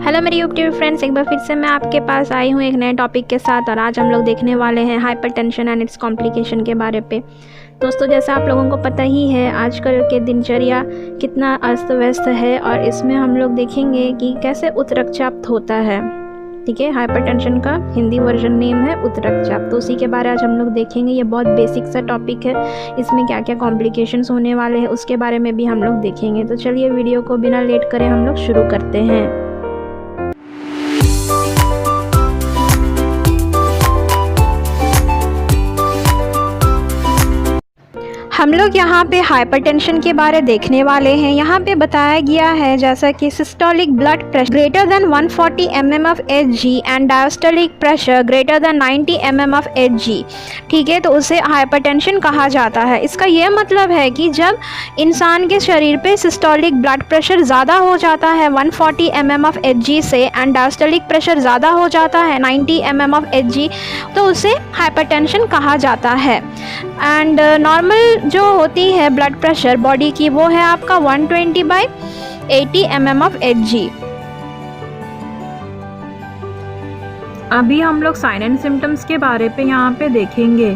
Hello मेरे YouTube friends, एक बार फिर से मैं आपके पास आई हूँ एक नए टॉपिक के साथ। और आज हम लोग देखने वाले हैं हाइपरटेंशन एंड इट्स कॉम्प्लिकेशन के बारे पे। दोस्तों, जैसा आप लोगों को पता ही है आजकल के दिनचर्या कितना अस्त व्यस्त है, और इसमें हम लोग देखेंगे कि कैसे उच्च रक्तचाप होता है। ठीक है, हाइपरटेंशन का हिंदी वर्जन नेम है उच्च रक्तचाप। तो उसी के बारे आज हम लोग देखेंगे। ये बहुत बेसिक सा टॉपिक है, इसमें क्या क्या कॉम्प्लिकेशंस होने वाले हैं उसके बारे में भी हम लोग देखेंगे। तो चलिए वीडियो को बिना लेट करे हम लोग शुरू करते हैं। हम लोग यहाँ पे हाइपरटेंशन के बारे देखने वाले हैं। यहाँ पे बताया गया है जैसा कि systolic blood pressure greater than 140 mm of Hg and diastolic pressure greater than 90 mm of Hg। ठीक है, तो उसे हाइपरटेंशन कहा जाता है। इसका यह मतलब है कि जब इंसान के शरीर पे सिस्टोलिक ब्लड प्रेशर ज़्यादा हो जाता है 140 mm of Hg से, एंड डायस्टोलिक प्रेशर ज़्यादा हो जाता है 90 mm of Hg, तो उसे हाइपरटेंशन कहा जाता है। एंड नॉर्मल जो होती है ब्लड प्रेशर बॉडी की, वो है आपका 120/80 mm of Hg। अभी हम लोग साइन एंड सिम्टम्स के बारे पे यहाँ पे देखेंगे।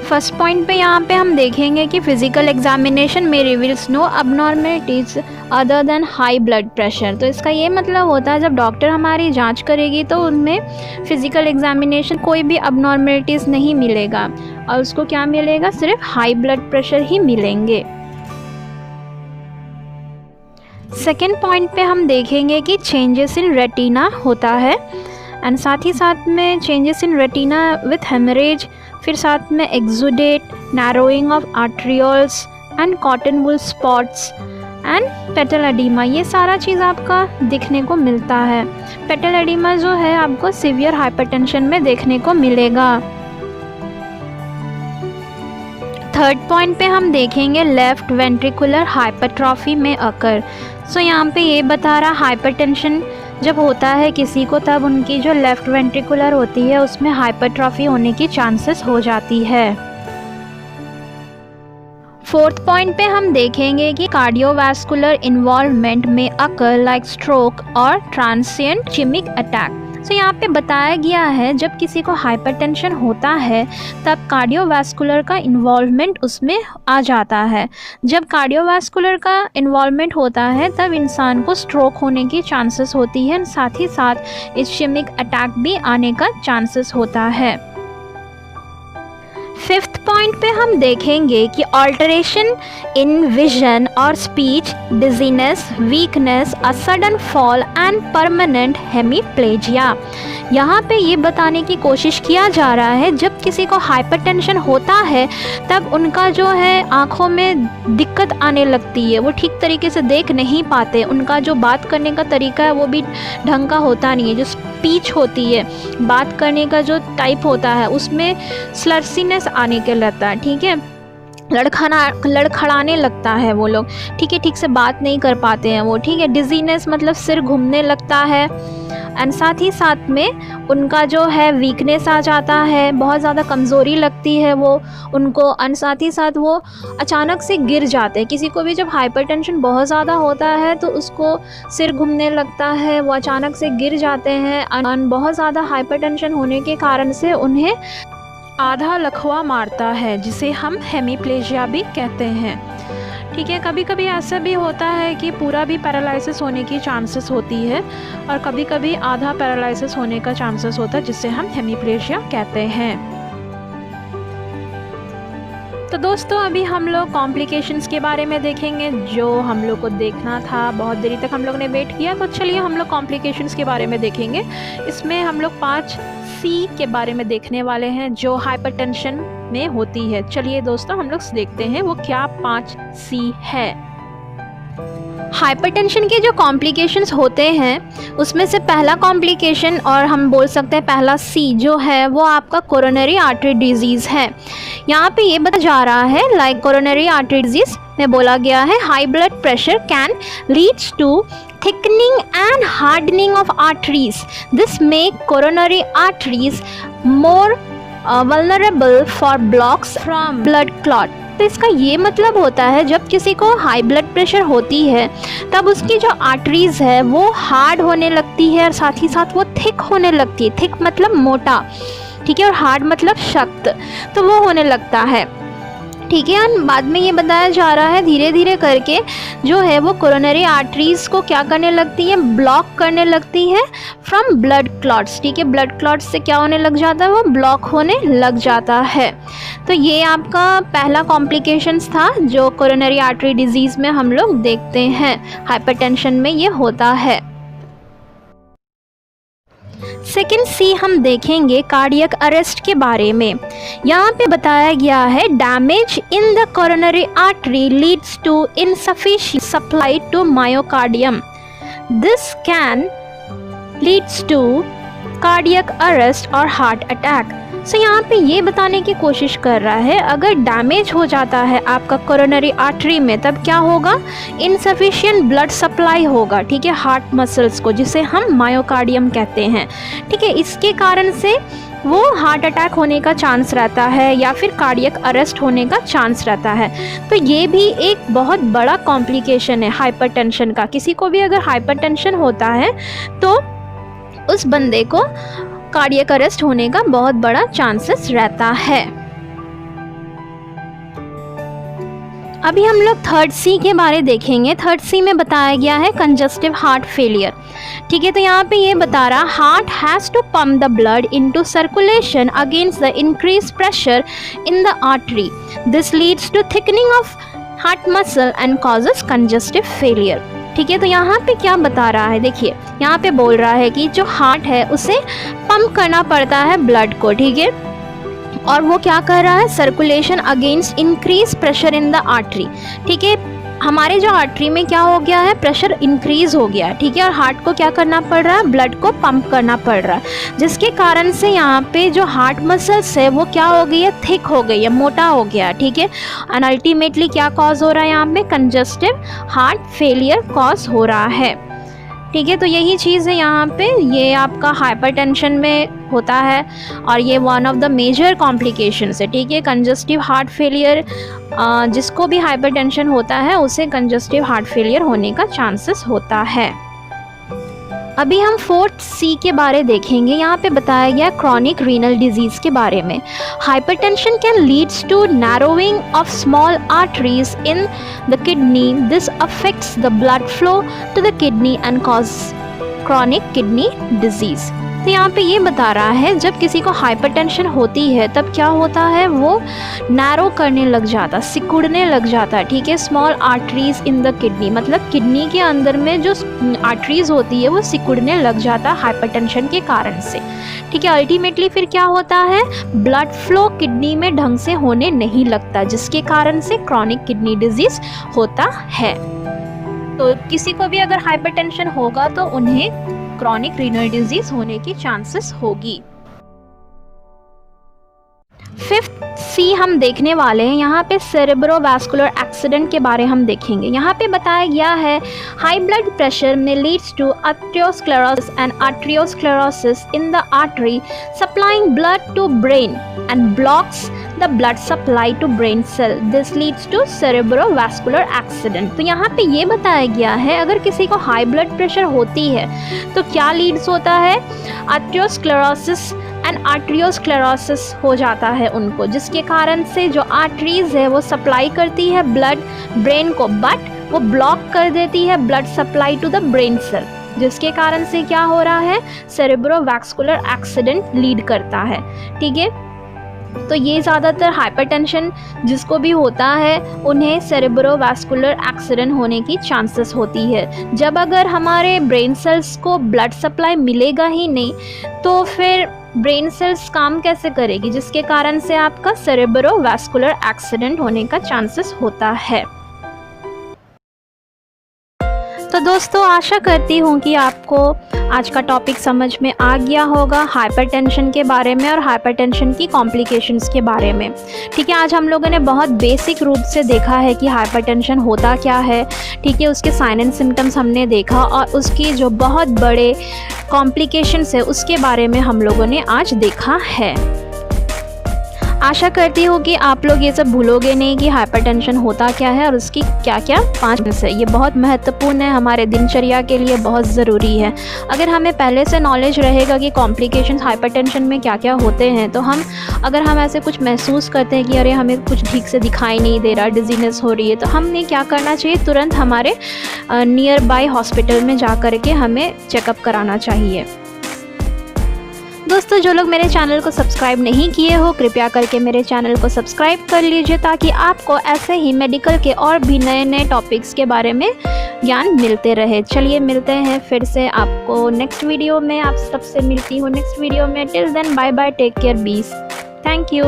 फर्स्ट पॉइंट पे यहाँ पे हम देखेंगे कि फिजिकल एग्जामिनेशन में reveals no abnormalities other than high blood pressure. तो इसका ये मतलब होता है जब डॉक्टर हमारी जांच करेगी तो उनमें फिजिकल एग्जामिनेशन कोई भी अबनॉर्मलिटीज़ नहीं मिलेगा, और उसको क्या मिलेगा, सिर्फ हाई ब्लड प्रेशर ही मिलेंगे। सेकेंड पॉइंट पे हम देखेंगे कि चेंजेस इन रेटिना होता है, एंड साथ ही साथ में changes in retina with haemorrhage, फिर साथ में exudate, narrowing of arterioles and cotton wool spots and petal oedema. ये सारा चीज़ आपका दिखने को मिलता है। पेटल एडिमा जो है आपको सीवियर हाइपरटेंशन में देखने को मिलेगा। थर्ड पॉइंट पे हम देखेंगे लेफ्ट वेंट्रिकुलर हाइपरट्रॉफी में अकर। सो यहाँ पे ये बता रहा हाइपरटेंशन जब होता है किसी को, तब उनकी जो लेफ़्ट वेंट्रिकुलर होती है उसमें हाइपरट्रॉफी होने की चांसेस हो जाती है। फोर्थ पॉइंट पे हम देखेंगे कि कार्डियोवास्कुलर इन्वॉल्वमेंट में अकर लाइक स्ट्रोक और ट्रांसिएंट इस्केमिक अटैक। सो यहाँ पे बताया गया है जब किसी को हाइपरटेंशन होता है तब कार्डियोवास्कुलर का इन्वॉल्वमेंट उसमें आ जाता है। जब कार्डियोवास्कुलर का इन्वॉल्वमेंट होता है तब इंसान को स्ट्रोक होने की चांसेस होती है, साथ ही साथ इस्केमिक अटैक भी आने का चांसेस होता है। फिफ्थ पॉइंट पे हम देखेंगे कि ऑल्टरेशन इन विजन और speech, dizziness, weakness, a sudden fall and permanent hemiplegia. यहाँ पे ये बताने की कोशिश किया जा रहा है जब किसी को हाइपरटेंशन होता है तब उनका जो है आँखों में दिक्कत आने लगती है, वो ठीक तरीके से देख नहीं पाते, उनका जो बात करने का तरीका है वो भी ढंग का होता नहीं है, जो स्पीच होती है, बात करने का जो टाइप होता है उसमें स्लर्सीनेस आने के लगता है। ठीक है, लड़खड़ाने लगता है वो लोग, ठीक है, ठीक से बात नहीं कर पाते हैं वो। ठीक है, डिजीनेस मतलब सिर घूमने लगता है, एंड साथ ही साथ में उनका जो है वीकनेस आ जाता है, बहुत ज़्यादा कमज़ोरी लगती है वो उनको, एंड साथ ही साथ वो अचानक से गिर जाते हैं। किसी को भी जब हाइपरटेंशन बहुत ज़्यादा होता है तो उसको सिर घूमने लगता है, वो अचानक से गिर जाते हैं, एंड बहुत ज़्यादा हाइपरटेंशन होने के कारण से उन्हें आधा लकवा मारता है, जिसे हम हेमीप्लेजिया भी कहते हैं। ठीक है, कभी कभी ऐसा भी होता है कि पूरा भी पैरालिसिस होने की चांसेस होती है, और कभी कभी आधा पैरालिसिस होने का चांसेस होता है, जिसे हम हेमीप्लेजिया कहते हैं। तो दोस्तों, अभी हम लोग कॉम्प्लिकेशंस के बारे में देखेंगे जो हम लोग को देखना था, बहुत देरी तक हम लोग ने वेट किया। तो चलिए हम लोग कॉम्प्लिकेशंस के बारे में देखेंगे। इसमें हम लोग 5 C के बारे में देखने वाले हैं जो हाइपरटेंशन में होती है। चलिए दोस्तों हम लोग देखते हैं वो क्या 5 C है। हाइपरटेंशन के जो कॉम्प्लिकेशंस होते हैं उसमें से पहला कॉम्प्लिकेशन, और हम बोल सकते हैं पहला C जो है, वो आपका कोरोनरी आर्टरी डिजीज़ है। यहाँ पे ये बताया जा रहा है लाइक कोरोनरी आर्टरी डिजीज़ में बोला गया है high blood pressure can leads to thickening and hardening of arteries. This make coronary arteries more vulnerable for blocks from blood clot. तो इसका ये मतलब होता है जब किसी को हाई ब्लड प्रेशर होती है तब उसकी जो आर्टरीज़ है वो हार्ड होने लगती है और साथ ही साथ वो थिक होने लगती है। थिक मतलब मोटा, ठीक है, और हार्ड मतलब सख्त, तो वो होने लगता है, ठीक है। और बाद में ये बताया जा रहा है धीरे धीरे करके जो है वो कोरोनरी आर्टरीज़ को क्या करने लगती है, ब्लॉक करने लगती है फ्रॉम ब्लड क्लॉट्स, ठीक है। ब्लड क्लॉट्स से क्या होने लग जाता है, वो ब्लॉक होने लग जाता है। तो ये आपका पहला कॉम्प्लिकेशंस था जो कोरोनरी आर्टरी डिजीज़ में हम लोग देखते हैं, हाइपरटेंशन में ये होता है। सेकेंड सी हम देखेंगे कार्डियक अरेस्ट के बारे में। यहाँ पे बताया गया है damage in the coronary artery leads to insufficient supply to myocardium. This can leads to cardiac arrest और हार्ट अटैक। सो यहाँ पे ये बताने की कोशिश कर रहा है अगर डैमेज हो जाता है आपका कोरोनरी आर्टरी में तब क्या होगा, इनसफिशिएंट ब्लड सप्लाई होगा, ठीक है, हार्ट मसल्स को, जिसे हम मायोकार्डियम कहते हैं, ठीक है। इसके कारण से वो हार्ट अटैक होने का चांस रहता है या फिर कार्डियक अरेस्ट होने का चांस रहता है। तो ये भी एक बहुत बड़ा कॉम्प्लिकेशन है हाइपरटेंशन का। किसी को भी अगर हाइपरटेंशन होता है तो उस बंदे को कार्डियक अरेस्ट होने का बहुत बड़ा चांसेस रहता है। अभी हम लोग थर्ड सी के बारे देखेंगे। थर्ड सी में बताया गया है कंजस्टिव हार्ट फेलियर, ठीक है। तो यहाँ पे ये बता रहा heart has to pump the blood into circulation against the increase pressure in the artery. This leads to thickening of heart muscle and causes congestive failure, ठीक है। तो यहाँ पे क्या बता रहा है, देखिए यहाँ पे बोल रहा है कि जो हार्ट है उसे पंप करना पड़ता है ब्लड को, ठीक है, और वो क्या कर रहा है, circulation against increase pressure in the artery, ठीक है। हमारे जो आर्टरी में क्या हो गया है, प्रेशर इंक्रीज हो गया, ठीक है, और हार्ट को क्या करना पड़ रहा है, ब्लड को पंप करना पड़ रहा है, जिसके कारण से यहाँ पे जो हार्ट मसल्स है वो क्या हो गई है, थिक हो गई है, मोटा हो गया, ठीक है। एंड अल्टीमेटली क्या कॉज हो रहा है, यहाँ पे कंजस्टिव हार्ट फेलियर कॉज हो रहा है, ठीक है। तो यही चीज़ है यहाँ पे, ये आपका हाइपरटेंशन में होता है और ये one of the major complications है, ठीक है। कंजस्टिव हार्ट फेलियर, जिसको भी हाइपरटेंशन होता है उसे कंजस्टिव हार्ट फेलियर होने का चांसेस होता है। अभी हम फोर्थ सी के बारे देखेंगे। यहाँ पे बताया गया क्रॉनिक रीनल डिजीज़ के बारे में। Hypertension can leads to narrowing of small arteries in the kidney. This affects the blood flow to the kidney and cause chronic kidney disease. तो यहाँ पे ये बता रहा है जब किसी को हाइपरटेंशन होती है तब क्या होता है, वो नैरो करने लग जाता, सिकुड़ने लग जाता है, ठीक है। Small arteries in the kidney, मतलब किडनी के अंदर में जो आर्टरीज होती है वो सिकुड़ने लग जाता है हाइपरटेंशन के कारण से, ठीक है। अल्टीमेटली फिर क्या होता है, ब्लड फ्लो किडनी में ढंग से होने नहीं लगता, जिसके कारण से क्रॉनिक किडनी डिजीज़ होता है। तो किसी को भी अगर हाइपरटेंशन होगा तो उन्हें क्रॉनिक रीनल डिजीज होने की चांसेस होगी। फिफ्थ सी हम देखने वाले हैं, यहाँ पे सेरेब्रोवास्कुलर एक्सीडेंट के बारे हम देखेंगे। यहाँ पे बताया गया है हाई ब्लड प्रेशर में leads to arteriosclerosis and arteriosclerosis in the artery supplying blood to brain and blocks the blood supply to brain cell. This leads to cerebrovascular accident. तो यहाँ पे ये बताया गया है अगर किसी को हाई ब्लड प्रेशर होती है तो क्या लीड्स होता है, आर्टेरियोस्क्लेरोसिस एंड आर्टेरियोस्क्लेरोसिस हो जाता है उनको, जिसके कारण से जो आर्टरीज है वो सप्लाई करती है ब्लड ब्रेन को, बट वो ब्लॉक कर देती है blood supply to the brain cell, जिसके कारण से क्या हो रहा है, सेरेब्रोवास्कुलर एक्सीडेंट लीड करता है, ठीक है। तो ये ज़्यादातर हाइपरटेंशन जिसको भी होता है उन्हें सेरेब्रोवास्कुलर एक्सीडेंट होने की चांसेस होती है। जब अगर हमारे ब्रेन सेल्स को ब्लड सप्लाई मिलेगा ही नहीं तो फिर ब्रेन सेल्स काम कैसे करेगी, जिसके कारण से आपका सेरेब्रोवास्कुलर एक्सीडेंट होने का चांसेस होता है। तो दोस्तों आशा करती हूँ कि आपको आज का टॉपिक समझ में आ गया होगा हाइपरटेंशन के बारे में और हाइपरटेंशन की कॉम्प्लिकेशंस के बारे में, ठीक है। आज हम लोगों ने बहुत बेसिक रूप से देखा है कि हाइपरटेंशन होता क्या है, ठीक है, उसके साइन एंड सिम्टम्स हमने देखा और उसकी जो बहुत बड़े कॉम्प्लिकेशंस है उसके बारे में हम लोगों ने आज देखा है। आशा करती हूँ कि आप लोग ये सब भूलोगे नहीं कि हाइपरटेंशन होता क्या है और उसकी क्या क्या 5 से ये बहुत महत्वपूर्ण है, हमारे दिनचर्या के लिए बहुत ज़रूरी है। अगर हमें पहले से नॉलेज रहेगा कि कॉम्प्लिकेशंस हाइपरटेंशन में क्या क्या होते हैं, तो अगर हम ऐसे कुछ महसूस करते हैं कि अरे हमें कुछ ठीक से दिखाई नहीं दे रहा, डिजीनेस हो रही है, तो हमने क्या करना चाहिए, तुरंत हमारे नियर बाय हॉस्पिटल में जा कर के हमें चेकअप कराना चाहिए। दोस्तों, जो लोग मेरे चैनल को सब्सक्राइब नहीं किए हो, कृपया करके मेरे चैनल को सब्सक्राइब कर लीजिए ताकि आपको ऐसे ही मेडिकल के और भी नए नए टॉपिक्स के बारे में ज्ञान मिलते रहे। चलिए मिलते हैं फिर से आपको नेक्स्ट वीडियो में। आप सबसे मिलती हूँ नेक्स्ट वीडियो में। Till then bye bye, take care, peace, thank you.